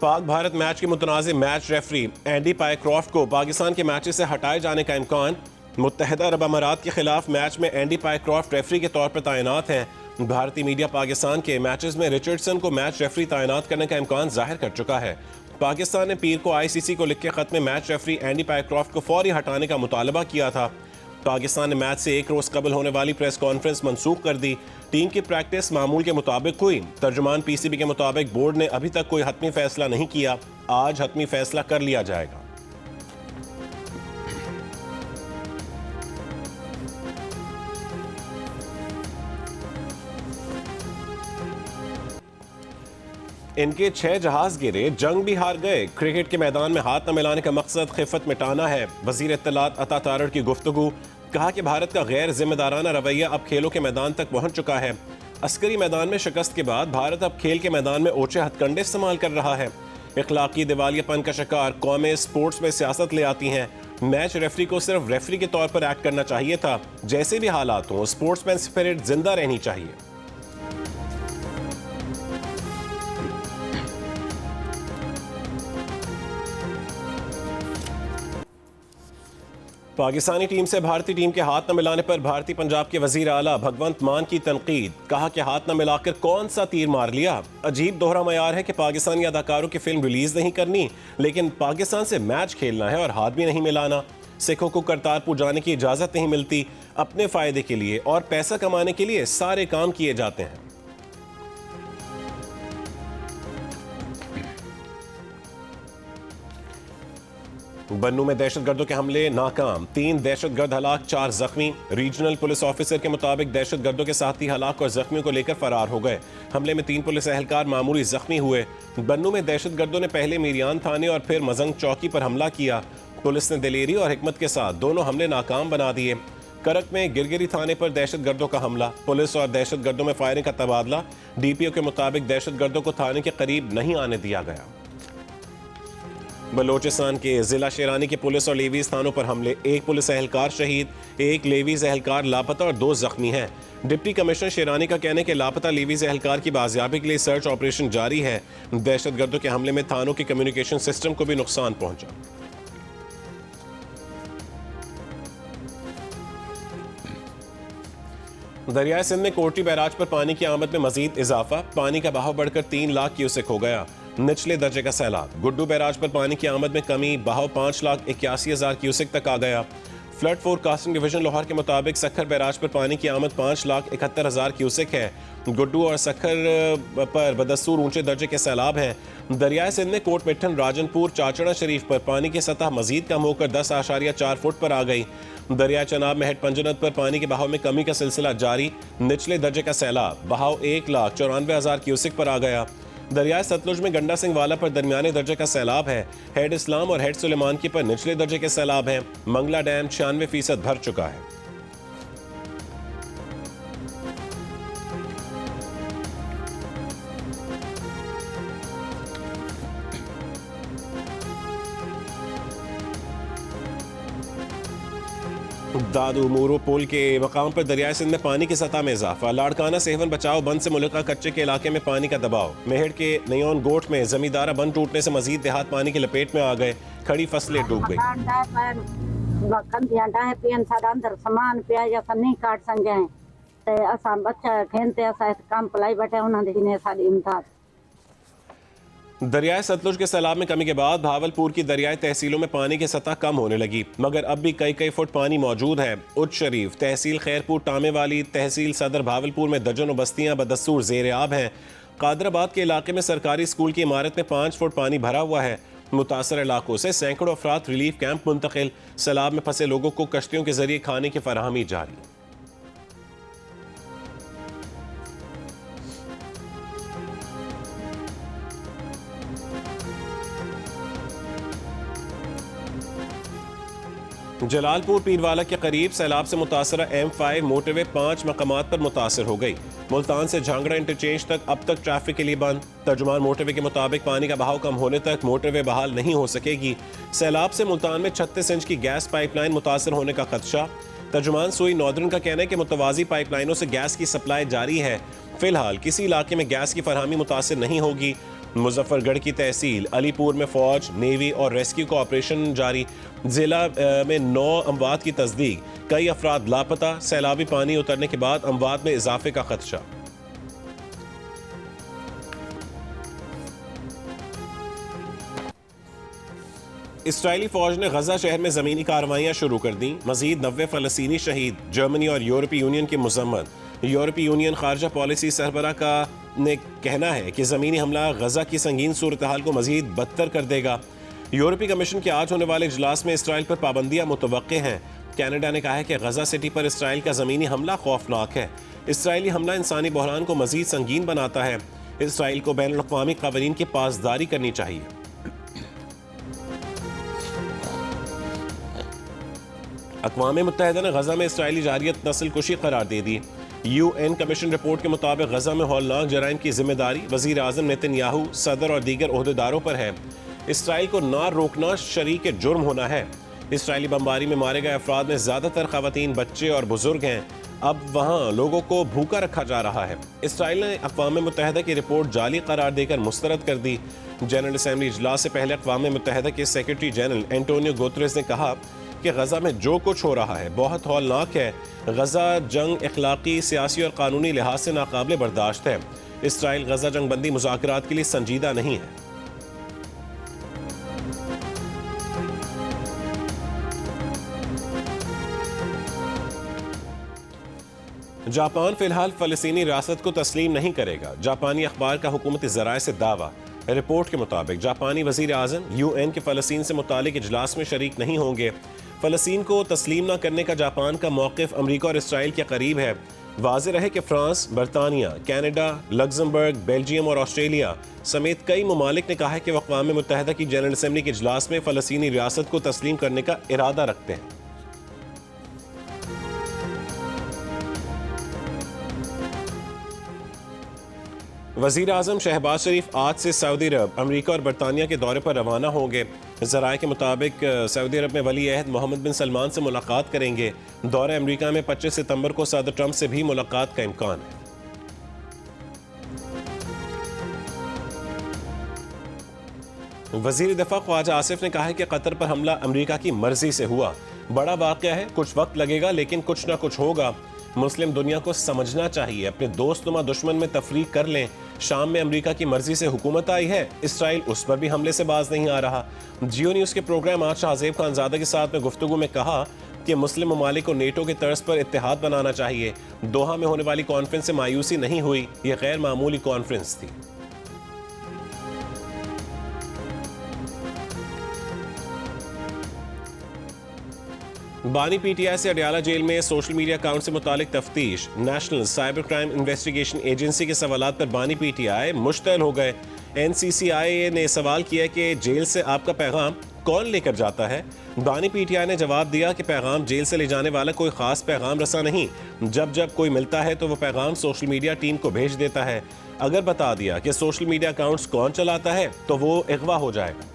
Pak Bharat match के मुतनाज़िम match referee Andy Pycroft को पाकिस्तान के मैचेस से हटाए जाने का इम्कान। मुत्तहिदा अरब अमारात के खिलाफ मैच में एंडी पायक्रॉफ्ट रेफरी के तौर पर तैनात हैं। भारतीय मीडिया पाकिस्तान के मैचेस में रिचर्डसन को मैच रेफरी तैनात करने का इम्कान जाहिर कर चुका है। पाकिस्तान ने पीर को ICC को लिख के खत में मैच रेफरी एंडी पायक्रॉफ्ट को फौरी हटाने का मुतालबा किया था। पाकिस्तान ने मैच से एक रोज कबल होने वाली प्रेस कॉन्फ्रेंस मंसूख कर दी। टीम की प्रैक्टिस मामूल के मुताबिक हुई। तर्जुमान PCB के मुताबिक बोर्ड ने अभी तक कोई हतमी फैसला नहीं किया। आज हतमी फैसला कर लिया जाएगा। इनके 6 जहाज गिरे, जंग भी हार गए। क्रिकेट के मैदान में हाथ न मिलाने का मकसद खिफत मिटाना है। वजीर इत्तलात अता तारड़ की गुफ्तगू। कहा कि भारत का गैर जिम्मेदाराना रवैया अब खेलों के मैदान तक पहुंच चुका है। अस्करी मैदान में शिकस्त के बाद भारत अब खेल के मैदान में ओछे हथकंडे इस्तेमाल कर रहा है। इखलाकी दिवालियापन का शिकार कौमें स्पोर्ट्स में सियासत ले आती हैं। मैच रेफरी को सिर्फ रेफरी के तौर पर एक्ट करना चाहिए था। जैसे भी हालात हों, स्पोर्ट्समैन स्पिरिट जिंदा रहनी चाहिए। पाकिस्तानी टीम से भारतीय टीम के हाथ न मिलाने पर भारतीय पंजाब के वजीर आला भगवंत मान की तनकीद। कहा कि हाथ न मिलाकर कौन सा तीर मार लिया। अजीब दोहरा मयार है कि पाकिस्तानी अदाकारों की फिल्म रिलीज नहीं करनी, लेकिन पाकिस्तान से मैच खेलना है और हाथ भी नहीं मिलाना। सिखों को करतारपुर जाने की इजाजत नहीं मिलती। अपने फायदे के लिए और पैसा कमाने के लिए सारे काम किए जाते हैं। बन्नू में दहशतगर्दों के हमले नाकाम। 3 दहशतगर्द हलाक, 4 जख्मी। रीजनल पुलिस ऑफिसर के मुताबिक दहशतगर्दों के साथी हलाक और जख्मियों को लेकर फरार हो गए। हमले में 3 पुलिस एहलकार मामूली जख्मी हुए। बन्नू में दहशतगर्दों ने पहले मीरियान थाने और फिर मजंग चौकी पर हमला किया। पुलिस ने दिलेरी और हिकमत के साथ दोनों हमले नाकाम बना दिए। करक में गिरगिरी थाने पर दहशतगर्दों का हमला, पुलिस और दहशतगर्दों में फायरिंग का तबादला। DPO के मुताबिक दहशतगर्दों को थाने के करीब नहीं आने दिया गया। बलोचिस्तान के जिला शेरानी के पुलिस और लेवीज थानों पर हमले, 1 पुलिस एहलकार शहीद, 1 लेवीज एहलकार लापता और 2 जख्मी हैं। डिप्टी कमिश्नर शेरानी का कहना है कि लापता लेवीज एहलकार की बाजियाबी के लिए सर्च ऑपरेशन जारी है। दहशतगर्दों के हमले में थानों के कम्युनिकेशन सिस्टम को भी नुकसान पहुंचा। दरियाए सिंध में कोटी बैराज पर पानी की आमद में मजीद इजाफा। पानी का बहाव बढ़कर 3 लाख क्यूसेक हो गया। निचले दर्जे का सैलाब। गुड्डू बैराज पर पानी की आमद में कमी, बहाव 5,81,000 क्यूसेक तक आ गया। फ्लड फोरकास्टिंग डिवीजन लाहौर के मुताबिक सखर बैराज पर पानी की आमद 5,71,000 क्यूसेक है। गुड्डू और सखर पर बदस्तूर ऊंचे दर्जे के सैलाब हैं। दरियाए सिंध में कोट मिठन, राजनपुर, चाचड़ा शरीफ पर पानी की सतह मजीद कम होकर 10.4 फुट पर आ गई। दरिया चनाब में हेड पंजनत पर पानी के बहाव में कमी का सिलसिला जारी। निचले दर्जे का सैलाब, बहाव 1,94,000 क्यूसेक पर आ गया। दरियाए सतलुज में गंडा सिंह वाला पर दरमियाने दर्जे का सैलाब है। हेड इस्लाम और हेड सुलेमान की पर निचले दर्जे के सैलाब हैं। मंगला डैम 96% भर चुका है। दादू मूरो पुल के मकाम पर दरियाए सिंध में पानी की सतह में इजाफा। लाड़काना सेहवन बचाओ बंद से मुल्का कच्चे के इलाके में पानी का दबाव। मेहड़ के नयोन गोट में जमींदारा बंद टूटने से मजीद देहात पानी की लपेट में आ गए। खड़ी फसलें डूब गई। दरियाए सतलुज के सैलाब में कमी के बाद भावलपुर की दरियाई तहसीलों में पानी की सतह कम होने लगी, मगर अब भी कई फुट पानी मौजूद है। उच्च शरीफ तहसील खैरपुर, टामे वाली तहसील सदर भावलपुर में दर्जनों बस्तियां बदस्तूर जेर आब हैं। कादराबाद के इलाके में सरकारी स्कूल की इमारत में 5 फुट पानी भरा हुआ है। मुतासर इलाकों से सैकड़ों अफराद रिलीफ कैंप मुंतकिल। सैलाब में फंसे लोगों को कश्तियों के जरिए खाने की फराहमी जारी। जलालपुर पीरवाला के करीब सैलाब से मुतासरा M5 मोटरवे 5 मकामात पर मुतासर हो गई। मुल्तान से झांगड़ा इंटरचेंज तक अब तक ट्रैफिक के लिए बंद। तर्जुमान मोटरवे के मुताबिक पानी का बहाव कम होने तक मोटरवे बहाल नहीं हो सकेगी। सैलाब से मुल्तान में 36 इंच की गैस पाइपलाइन मुतासर होने का खदशा। तर्जुमान सुई नॉर्दर्न का कहना है कि मुतवाजी पाइपलाइनों से गैस की सप्लाई जारी है। फिलहाल किसी इलाके में गैस की फरहमी मुतासर नहीं होगी। मुजफ्फरगढ़ की तहसील अलीपुर में फौज, नेवी और रेस्क्यू का ऑपरेशन जारी। जिला में 9 अमवात की तस्दीक, कई अफराद लापता। सैलाबी पानी उतरने के बाद अमवात में इजाफे का खदशा। इसराइली फौज ने गजा शहर में जमीनी कार्रवाइयां शुरू कर दी। मजीद 90 फलस्तीनी शहीद। जर्मनी और यूरोपीय यूनियन की मजम्मत। यूरोपीय यूनियन खारजा पॉलिसी सरबराह का ने कहना है कि जमीनी हमला गजा की संगीन सूरत हाल को मजीद बदतर कर देगा। यूरोपीय कमीशन के आज होने वाले इजलास में इसराइल पर पाबंदियां मुतवक्के हैं। कनाडा ने कहा है कि गजा सिटी पर इसराइल का जमीनी हमला खौफनाक है। इसराइली हमला इंसानी बहरान को मजीद संगीन बनाता है। इसराइल को बैनुल अक़वामी क़वानीन की पासदारी करनी चाहिए। अक़वाम मुत्तहिदा ने गजा में इसराइली जारियत नस्ल कुशी करार दे दी। UN कमीशन रिपोर्ट के मुताबिक गजा में हौलनाक जराइम की जिम्मेदारी वज़ीर आज़म नेतन्याहू, सदर और दीगर ओहदेदारों पर है। इसराइल को ना रोकना शरीक जुर्म होना है। इसराइली बमबारी में मारे गए अफराद में ज़्यादातर ख़वातीन, बच्चे और बुजुर्ग हैं। अब वहाँ लोगों को भूखा रखा जा रहा है। इसराइल ने अक़वाम मुत्तहिदा की रिपोर्ट जाली करार देकर मुस्तरद कर दी। जनरल असम्बली इजलास से पहले अक़वाम मुत्तहिदा के सेक्रेटरी जनरल एंटोनियो गुतरेस ने कहा कि गजा में जो कुछ हो रहा है बहुत हौलनाक है। गजा जंग अखलाकी, सियासी और कानूनी लिहाज से नाकाबिले बर्दाश्त है। इसराइल गजा जंग बंदी मुज़ाकरात के लिए संजीदा नहीं है। जापान फिलहाल फलस्तीनी रियासत को तस्लीम नहीं करेगा। जापानी अखबार का हुकूमती ज़राए से दावा। रिपोर्ट के मुताबिक जापानी वज़ीर आज़म UN के फ़लस्तीन से मुतालिक इजलास में शरीक नहीं होंगे। फ़लस्तीन को तस्लीम न करने का जापान का मौक़िफ़ अमरीका और इसराइल के करीब है। वाज़ेह रहे कि फ्रांस, बरतानिया, कनाडा, लग्जमबर्ग, बेल्जियम और ऑस्ट्रेलिया समेत कई ममालिक ने कहा है कि वह अक़वाम मुत्तहिदा की जनरल असम्बली के इजलास में फ़लस्तीनी रियासत को तस्लीम करने का इरादा रखते हैं। वज़ीर आज़म शहबाज शरीफ आज से सऊदी अरब, अमरीका और बरतानिया के दौरे पर रवाना होंगे। ज़राए के मुताबिक सऊदी अरब में वली अहद मोहम्मद बिन सलमान से मुलाकात करेंगे। दौरे अमरीका में 25 सितंबर को सदर ट्रंप से भी मुलाकात का इम्कान है। वज़ीर दिफा ख्वाजा आसिफ ने कहा है कि कतर पर हमला अमरीका की मर्जी से हुआ। बड़ा वाक़या है, कुछ वक्त लगेगा लेकिन कुछ ना कुछ होगा। मुस्लिम दुनिया को समझना चाहिए, अपने दोस्तनुमा दुश्मन में तफरीक कर लें। शाम में अमरीका की मर्जी से हुकूमत आई है, इसराइल उस पर भी हमले से बाज नहीं आ रहा। जियो न्यूज़ के प्रोग्राम आज शाहज़ेब खानज़ादा के साथ में गुफ्तगू में कहा कि मुस्लिम ममालिक को नेटो के तर्ज पर इत्तेहाद बनाना चाहिए। दोहा में होने वाली कॉन्फ्रेंस से मायूसी नहीं हुई, यह गैर मामूली कॉन्फ्रेंस थी। बानी PTI से अडयाला जेल में सोशल मीडिया अकाउंट से मुतालिक तफ्तीश। National cyber crime investigation agency के सवालात पर बानी PTI मुश्तल हो गए। NCCI ने सवाल किया कि जेल से आपका पैगाम कौन लेकर जाता है। बानी PTI ने जवाब दिया कि पैगाम जेल से ले जाने वाला कोई ख़ास पैगाम रसा नहीं। जब जब कोई मिलता है तो वह पैगाम सोशल मीडिया टीम को भेज देता है। अगर बता दिया कि सोशल मीडिया अकाउंट्स कौन चलाता है तो वो अगवा हो जाएगा।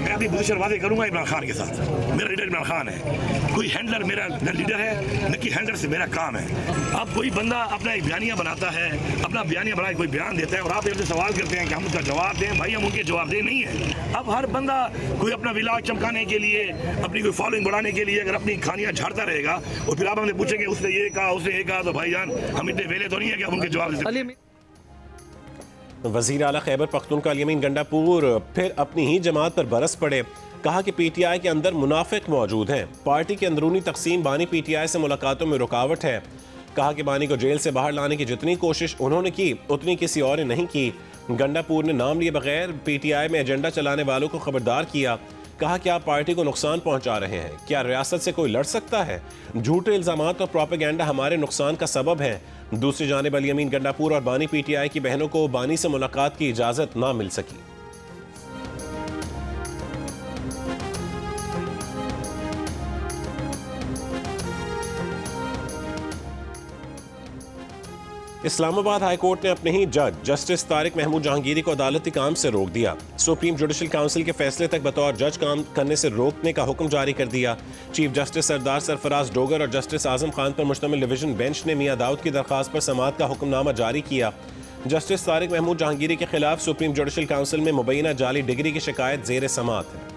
मैं अपनी पोजीशन वादे करूंगा इमरान खान के साथ। मेरा लीडर इमरान खान है, कोई हैंडलर मेरा न लीडर है न कि हैंडलर से मेरा काम है। अब कोई बंदा अपना एक बयानिया बनाता है, अपना बयानिया बना कोई बयान देता है और आप इनसे सवाल करते हैं कि हम उसका जवाब दें। भाई हम उनके जवाबदेह नहीं है। अब हर बंदा कोई अपना विलास चमकाने के लिए, अपनी कोई फॉलोइंग बढ़ाने के लिए अगर अपनी खानियां झाड़ता रहेगा और फिर आप हमसे पूछेंगे उसने ये कहा उसने ये कहा, तो भाईजान हम इतने वेले तो नहीं है कि आप उनके जवाब दे सकते। वज़ीर आला खैबर पख्तूनख्वा अल-यमीन गंडापुर फिर अपनी ही जमात पर बरस पड़े। कहा कि PTI के अंदर मुनाफिक मौजूद हैं। पार्टी की अंदरूनी तकसीम बानी PTI से मुलाकातों में रुकावट है। कहा कि बानी को जेल से बाहर लाने की जितनी कोशिश उन्होंने की उतनी किसी और ने नहीं की। गंडापुर ने नाम लिए बगैर PTI में एजेंडा चलाने वालों को खबरदार किया। कहा कि आप पार्टी को नुकसान पहुंचा रहे हैं। क्या रियासत से कोई लड़ सकता है? झूठे इल्जामात और प्रोपेगेंडा हमारे नुकसान का सबब है। दूसरी जानिब अल-यमीन गंडापुर और बानी PTI की बहनों को बानी से मुलाकात की इजाजत ना मिल सकी। इस्लामाबाद हाई कोर्ट ने अपने ही जज जस्टिस तारिक महमूद जहांगीरी को अदालती काम से रोक दिया। सुप्रीम जुडिशल काउंसिल के फैसले तक बतौर जज काम करने से रोकने का हुक्म जारी कर दिया। चीफ जस्टिस सरदार सरफराज डोगर और जस्टिस आजम खान पर मुश्तमिल डिवीजन बेंच ने मियां दाऊद की दरखास्त पर समाअत का हुक्मनामा जारी किया। जस्टिस तारिक महमूद जहांगीरी के खिलाफ सुप्रीम जुडिशल काउंसिल में मुबैना जाली डिग्री की शिकायत जेर समाअत है।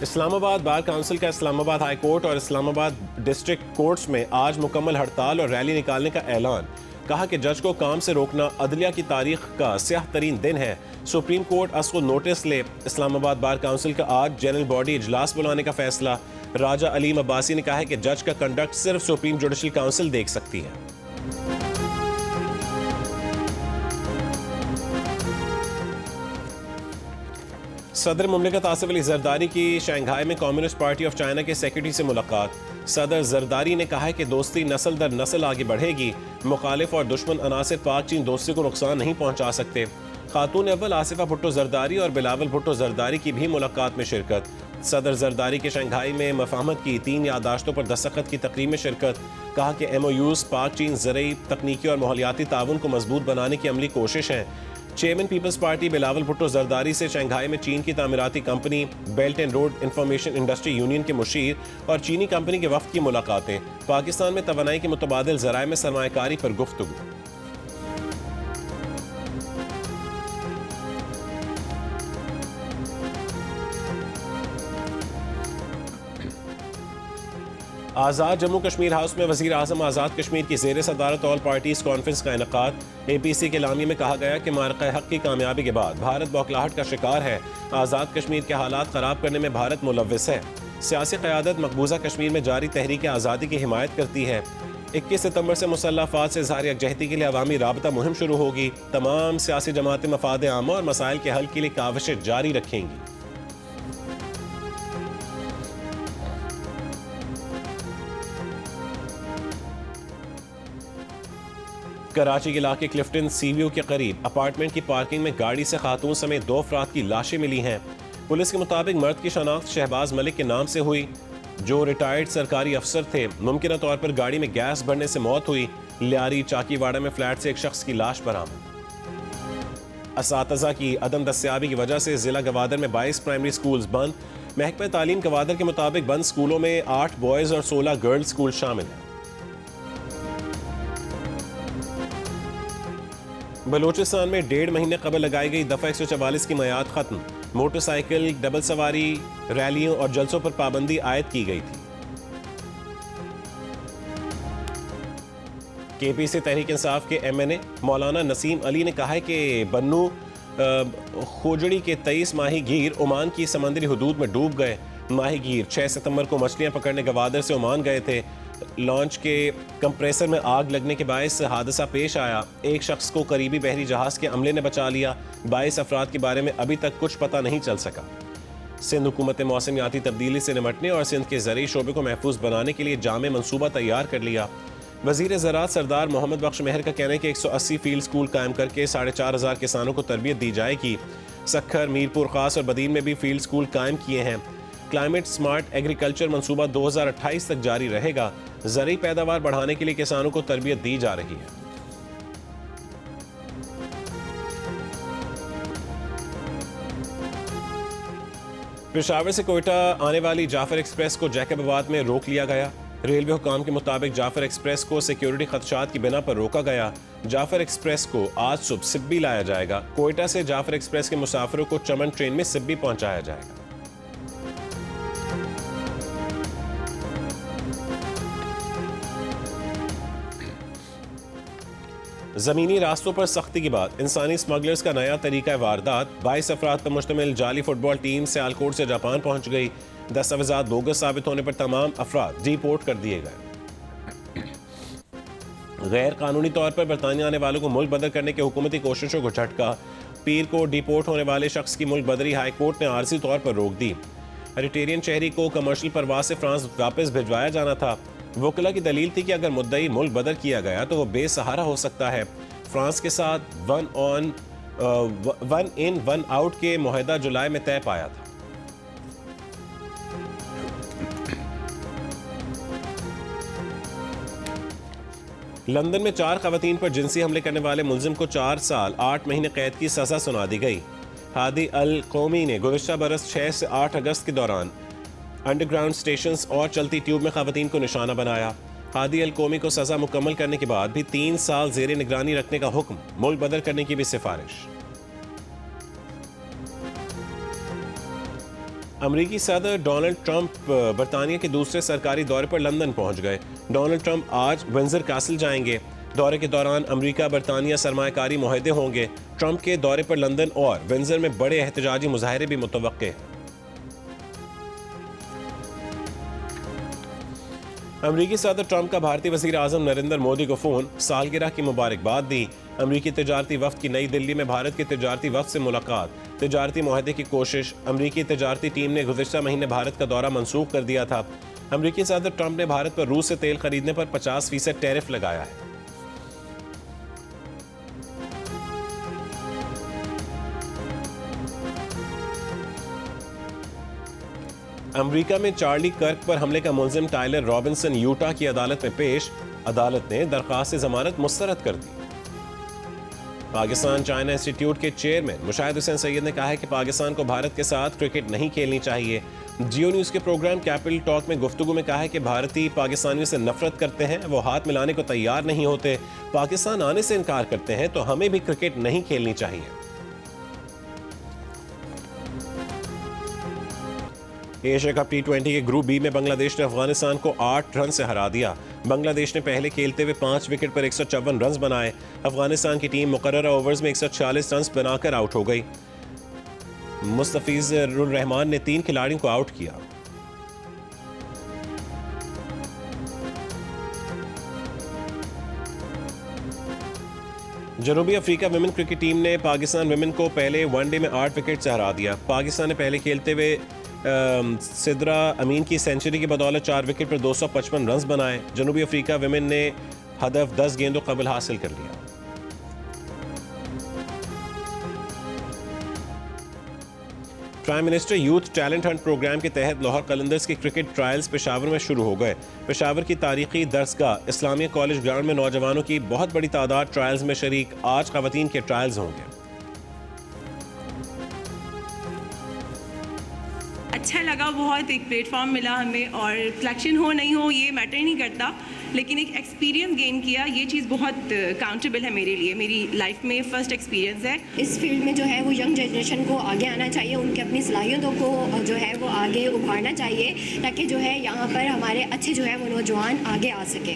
इस्लामाबाद बार काउंसिल का इस्लामाबाद हाई कोर्ट और इस्लामाबाद डिस्ट्रिक्ट कोर्ट्स में आज मुकम्मल हड़ताल और रैली निकालने का ऐलान। कहा कि जज को काम से रोकना अदलिया की तारीख का स्याह तरीन दिन है। सुप्रीम कोर्ट असको नोटिस ले। इस्लामाबाद बार काउंसिल का आज जनरल बॉडी इजलास बुलाने का फैसला। राजा अलीम अब्बासी ने कहा है कि जज का कंडक्ट सिर्फ सुप्रीम जुडिशल काउंसिल देख सकती है। सदर मुमलिकत आसिफ अली जरदारी की शंघाई में कम्युनिस्ट पार्टी ऑफ चाइना के सेक्रेटरी से मुलाकात। सदर जरदारी ने कहा है कि दोस्ती नस्ल दर नस्ल आगे बढ़ेगी। मुखालिफ और दुश्मन अनासिर पाक चीन दोस्ती को नुकसान नहीं पहुंचा सकते। खातून अव्वल आसिफा भुट्टो जरदारी और बिलावल भुट्टो जरदारी की भी मुलाकात में शिरकत। सदर जरदारी के शंघाई में मफाहमत की 3 यादाश्तों पर दस्तखत की तकरीब में शिरकत। कहा कि MOUs पाक चीन ज़रई, तकनीकी और माहौलियाती ताउन को मजबूत बनाने की अमली कोशिश है। चेयरमैन पीपल्स पार्टी बिलावल भुट्टो जरदारी से शंघाई में चीन की तामीराती company belt and road information industry union के मुशीर और चीनी कंपनी के वफ्द की मुलाकातें। पाकिस्तान में तवानाई के मुतबादिल ज़राए में सरमायाकारी पर गुफ्तगू। आज़ाद जम्मू कश्मीर हाउस में वज़ीर आज़म आज़ाद कश्मीर की ज़ेर सदारत ऑल पार्टीज़ कॉन्फ्रेंस का इनेकाद। APC के लामी में कहा गया कि मारक़े हक़ की कामयाबी के बाद भारत बौखलाहट का शिकार है। आज़ाद कश्मीर के हालात ख़राब करने में भारत मुलव्विस है। सियासी क़यादत मकबूजा कश्मीर में जारी तहरीक आज़ादी की हिमायत करती है। 21 सितंबर से मुसल्लह अफ़वाद से इज़हार यकजहती के लिए अवामी राबता मुहिम शुरू होगी। तमाम सियासी जमातें मफाद आमा और मसाइल के हल के लिए काविशें जारी रखेंगी। कराची के इलाके क्लिफ्टन सीव्यू के करीब अपार्टमेंट की पार्किंग में गाड़ी से खातून समेत 2 अफराद की लाशें मिली हैं। पुलिस के मुताबिक मर्द की शनाख्त शहबाज मलिक के नाम से हुई, जो रिटायर्ड सरकारी अफसर थे। मुमकिन तौर पर गाड़ी में गैस बढ़ने से मौत हुई। लियारी चाकीवाड़ा में फ्लैट से एक शख्स की लाश बरामद। असातिज़ा की अदम दस्तियाबी की वजह से जिला गवादर में 22 प्राइमरी स्कूल्स बंद। महकमा तालीम गवादर के मुताबिक बंद स्कूलों में 8 बॉयज़ और 16 गर्ल्स स्कूल शामिल हैं। बलूचिस्तान में 1.5 महीने कबल लगाई गई दफ़ा 144 की मियाद खत्म। मोटरसाइकिल, डबल सवारी, रैलियों और जलसों पर पाबंदी आयद की गई थी। KPC तहरीक इंसाफ के MNA मौलाना नसीम अली ने कहा है कि बन्नू खोजड़ी के 23 माहीगीर ओमान की समंदरी हदूद में डूब गए। माहीगीर 6 सितंबर को मछलियां पकड़ने गवादर से ओमान गए थे। लॉन्च के कंप्रेसर में आग लगने के बायस हादसा पेश आया। एक शख्स को करीबी बहरी जहाज के अमले ने बचा लिया। 22 अफराद के बारे में अभी तक कुछ पता नहीं चल सका। सिंध हुकूमत ने मौसमियाती तब्दीली से निपटने और सिंध के ज़रई शोबे को महफूज बनाने के लिए जामे मनसूबा तैयार कर लिया। वज़ीर ज़राअत सरदार मोहम्मद बख्श मेहर का कहना है कि 180 फील्ड स्कूल कायम करके 4,500 किसानों को तरबियत दी जाएगी। सखर, मीरपुर खास और बदीन में भी फील्ड स्कूल कायम किए हैं। क्लाइमेट स्मार्ट एग्रीकल्चर मनसूबा 2028 तक जारी रहेगा। ज़रई पैदावार बढ़ाने के लिए किसानों को तरबियत दी जा रही है। पेशावर से कोयटा आने वाली जाफर एक्सप्रेस को जैकबाबाद में रोक लिया गया। रेलवे हुकाम के मुताबिक जाफर एक्सप्रेस को सिक्योरिटी खदशात की बिना पर रोका गया। जाफर एक्सप्रेस को आज सुबह सिब्बी लाया जाएगा। कोयटा से जाफर एक्सप्रेस के मुसाफिरों को चमन ट्रेन में सिब्बी पहुंचाया जाएगा। ज़मीनी रास्तों पर सख्ती के बाद इंसानी स्मगलर्स का नया तरीका वारदात। 22 अफराद पर मुश्तमिल जाली फुटबॉल टीम सियालकोट से जापान पहुंच गई। दस्तावेज़ात बोगस साबित होने पर तमाम अफराद डिपोर्ट कर दिए गए। गैर कानूनी तौर पर बरतानिया आने वालों को मुल्क बदर करने की हुकूमती कोशिशों को झटका। पीर को डिपोर्ट होने वाले शख्स की मुल्क बदरी हाई कोर्ट ने आरजी तौर पर रोक दी। रिटेरियन शहरी को कमर्शियल परवाज से फ्रांस वापस भिजवाया जाना था। वकला की दलील थी कि अगर मुद्दई मुल्क बदर किया गया तो वो बेसहारा हो सकता है। फ्रांस के साथ वन इन वन आउट के मुआहदा जुलाई में तय पाया था। लंदन में 4 खवातीन पर जिनसी हमले करने वाले मुलजिम को 4 साल 8 महीने कैद की सजा सुना दी गई। हादी अल कौमी ने गुज़श्ता बरस 6 से 8 अगस्त के दौरान अंडरग्राउंड स्टेशंस और चलती ट्यूब में खवातीन को निशाना बनाया। हादी अल कौमी को सजा मुकम्मल करने के बाद भी 3 साल जेर निगरानी रखने का हुक्म, मुल्क बदल करने की भी सिफारिश। अमरीकी सदर डोनाल्ड ट्रंप बरतानिया के दूसरे सरकारी दौरे पर लंदन पहुंच गए। डोनाल्ड ट्रंप आज विंडसर कैसल जाएंगे। दौरे के दौरान अमरीका बरतानिया सरमायाकारी मुआहदे होंगे। ट्रंप के दौरे पर लंदन और विंडसर में बड़े एहतजाजी मुजाहरे भी मुतवक्के हैं। अमरीकी सदर ट्रंप का भारतीय वज़ीर आज़म नरेंद्र मोदी को फ़ोन, सालगिरह की मुबारकबाद दी। अमरीकी तिजारती वफ़द की नई दिल्ली में भारत के तिजारती वफ़द से मुलाकात, तिजारती मुआहदे की कोशिश। अमरीकी तिजारती टीम ने गुज़श्ता महीने भारत का दौरा मनसूख कर दिया था। अमरीकी सदर ट्रंप ने भारत पर रूस से तेल खरीदने पर 50% टैरिफ लगाया है। अमरीका में चार्ली कर्क पर हमले का मुलजिम टायलर रॉबिन्सन यूटा की अदालत में पेश। अदालत ने दरख्वास्त ज़मानत मुस्तरद कर दी। पाकिस्तान चाइना इंस्टीट्यूट के चेयरमैन मुशाहिद हुसैन सैयद ने कहा है कि पाकिस्तान को भारत के साथ क्रिकेट नहीं खेलनी चाहिए। जियो न्यूज़ के प्रोग्राम कैपिटल टॉक में गुफ्तगू में कहा है कि भारतीय पाकिस्तानियों से नफरत करते हैं, वो हाथ मिलाने को तैयार नहीं होते, पाकिस्तान आने से इनकार करते हैं, तो हमें भी क्रिकेट नहीं खेलनी चाहिए। एशिया कप T20 के ग्रुप बी में बांग्लादेश ने अफगानिस्तान को 8 रन से हरा दिया। बांग्लादेश ने पहले खेलते हुए 5 विकेट पर 154 रन बनाए। अफगानिस्तान की टीम मुकर्ररा ओवर्स में 146 रन बनाकर आउट हो गई। मुस्तफिजुर रहमान ने 3 खिलाड़ियों को आउट किया। जनूबी अफ्रीका विमेन क्रिकेट टीम ने पाकिस्तान विमेन को पहले वनडे में 8 विकेट से हरा दिया। पाकिस्तान ने पहले खेलते हुए सिद्रा अमीन की सेंचुरी की बदौलत 4 विकेट पर 255 रन बनाए। जनूबी अफ्रीका विमेन ने हदफ 10 गेंदों कबल हासिल कर लिया। Prime minister youth talent hunt programme के तहत लाहौर कलंदर्स के क्रिकेट ट्रायल्स पेशावर में शुरू हो गए। पेशावर की तारीखी दरसगाह इस्लामिया कॉलेज ग्राउंड में नौजवानों की बहुत बड़ी तादाद ट्रायल्स में शरीक। आज खवातीन के ट्रायल्स होंगे। अच्छा लगा, बहुत एक प्लेटफॉर्म मिला हमें, और सिलेक्शन हो नहीं हो ये मैटर नहीं करता, लेकिन एक एक्सपीरियंस गेन किया, ये चीज़ बहुत काउंटेबल है मेरे लिए। मेरी लाइफ में फ़र्स्ट एक्सपीरियंस है। इस फील्ड में जो है वो यंग जनरेशन को आगे आना चाहिए, उनकी अपनी सलाहियतों को जो है वो आगे उभारना चाहिए, ताकि जो है यहाँ पर हमारे अच्छे जो है वो नौजवान आगे आ सके।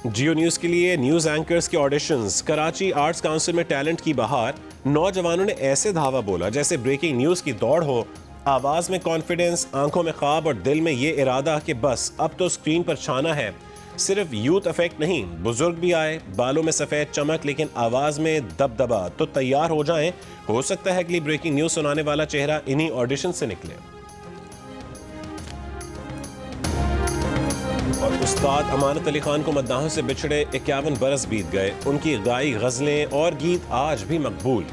जियो न्यूज़ के लिए न्यूज़ एंकर्स के ऑडिशंस। कराची आर्ट्स काउंसिल में टैलेंट की बहार। नौजवानों ने ऐसे धावा बोला जैसे ब्रेकिंग न्यूज़ की दौड़ हो। आवाज़ में कॉन्फिडेंस, आंखों में ख्वाब और दिल में ये इरादा कि बस अब तो स्क्रीन पर छाना है। सिर्फ यूथ इफेक्ट नहीं, बुजुर्ग भी आए, बालों में सफ़ेद चमक लेकिन आवाज़ में दबदबा। तो तैयार हो जाएं, हो सकता है अगली ब्रेकिंग न्यूज़ सुनाने वाला चेहरा इन्हीं ऑडिशन से निकले। और उस्ताद अमानत अली खान को मद्दाहों से बिछड़े 51 बरस बीत गए। उनकी गाई गज़लें और गीत आज भी मकबूल।